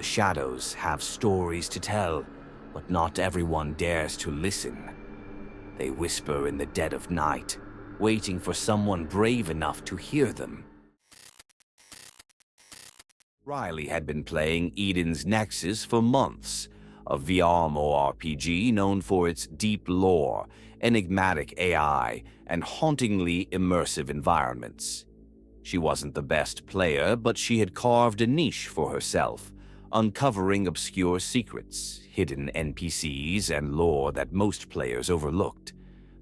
The shadows have stories to tell, but not everyone dares to listen. They whisper in the dead of night, waiting for someone brave enough to hear them. Riley had been playing Eden's Nexus for months, a VRMMORPG known for its deep lore, enigmatic AI, and hauntingly immersive environments. She wasn't the best player, but she had carved a niche for herself, uncovering obscure secrets, hidden NPCs, and lore that most players overlooked.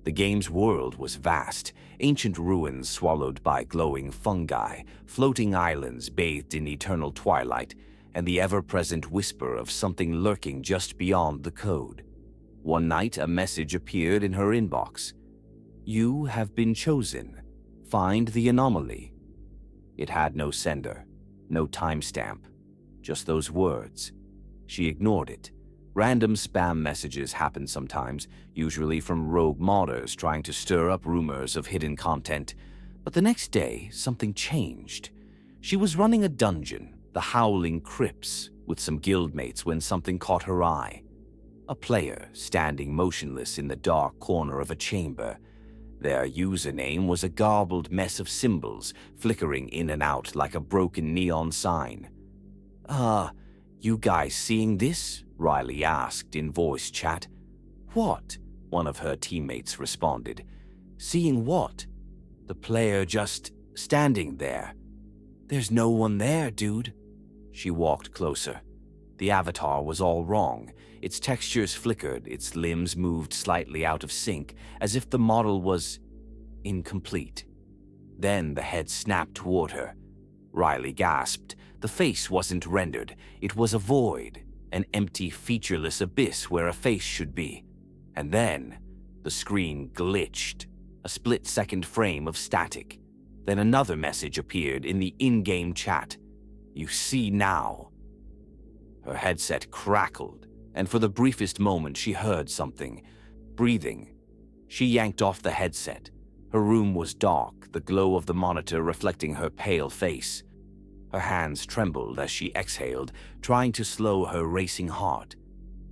The game's world was vast, ancient ruins swallowed by glowing fungi, floating islands bathed in eternal twilight, and the ever-present whisper of something lurking just beyond the code. One night, a message appeared in her inbox. "You have been chosen. Find the anomaly." It had no sender, no timestamp, just those words. She ignored it. Random spam messages happened sometimes, usually from rogue modders trying to stir up rumors of hidden content. But the next day, something changed. She was running a dungeon, the Howling Crypts, with some guildmates when something caught her eye. A player standing motionless in the dark corner of a chamber. Their username was a garbled mess of symbols, flickering in and out like a broken neon sign. You guys seeing this?" Riley asked in voice chat. "What?" one of her teammates responded. "Seeing what?" "The player just standing there." "There's no one there, dude." She walked closer. The avatar was all wrong. Its textures flickered, its limbs moved slightly out of sync, as if the model was incomplete. Then the head snapped toward her. Riley gasped. The face wasn't rendered. It was a void, an empty, featureless abyss where a face should be. And then, the screen glitched, a split-second frame of static. Then another message appeared in the in-game chat. "You see now." Her headset crackled, and for the briefest moment she heard something. Breathing. She yanked off the headset. Her room was dark, the glow of the monitor reflecting her pale face. Her hands trembled as she exhaled, trying to slow her racing heart.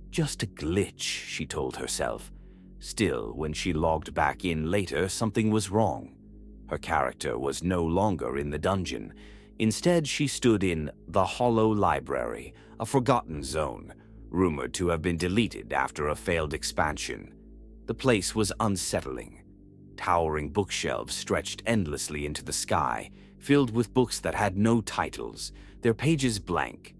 Just a glitch, she told herself. Still, when she logged back in later, something was wrong. Her character was no longer in the dungeon. Instead, she stood in the Hollow Library, a forgotten zone, rumored to have been deleted after a failed expansion. The place was unsettling. Towering bookshelves stretched endlessly into the sky, filled with books that had no titles, their pages blank.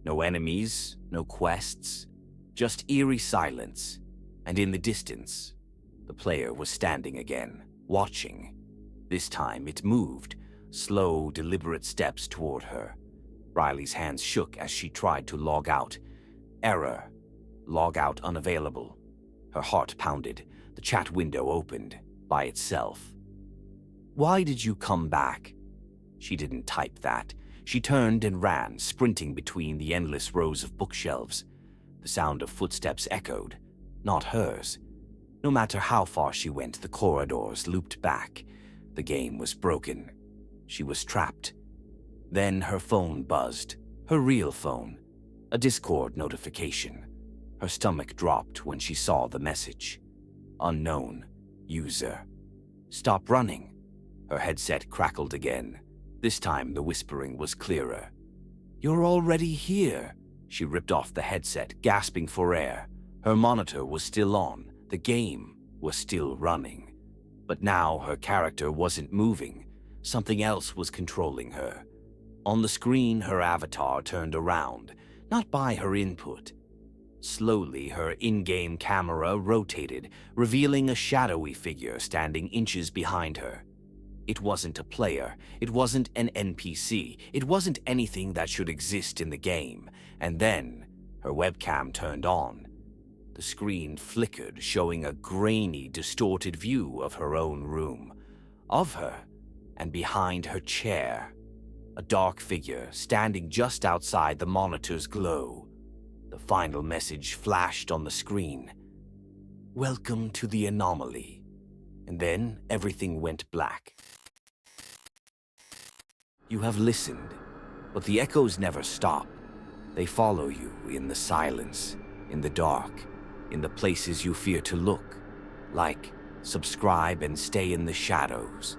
No enemies, no quests, just eerie silence. And in the distance, the player was standing again, watching. This time it moved, slow, deliberate steps toward her. Riley's hands shook as she tried to log out. Error. Log out unavailable. Her heart pounded. The chat window opened by itself. "Why did you come back?" She didn't type that. She turned and ran, sprinting between the endless rows of bookshelves. The sound of footsteps echoed, not hers. No matter how far she went, the corridors looped back. The game was broken. She was trapped. Then her phone buzzed, her real phone, a Discord notification. Her stomach dropped when she saw the message. Unknown user. Stop running. Her headset crackled again. This time the whispering was clearer. "You're already here." She ripped off the headset, gasping for air. Her monitor was still on. The game was still running. But now her character wasn't moving. Something else was controlling her. On the screen, her avatar turned around, not by her input. Slowly, her in-game camera rotated, revealing a shadowy figure standing inches behind her. It wasn't a player. It wasn't an NPC. It wasn't anything that should exist in the game. And then, her webcam turned on. The screen flickered, showing a grainy, distorted view of her own room. Of her, and behind her chair. A dark figure standing just outside the monitor's glow. The final message flashed on the screen. "Welcome to the anomaly." And then everything went black. You have listened, but the echoes never stop. They follow you in the silence, in the dark, in the places you fear to look. Like, subscribe, and stay in the shadows.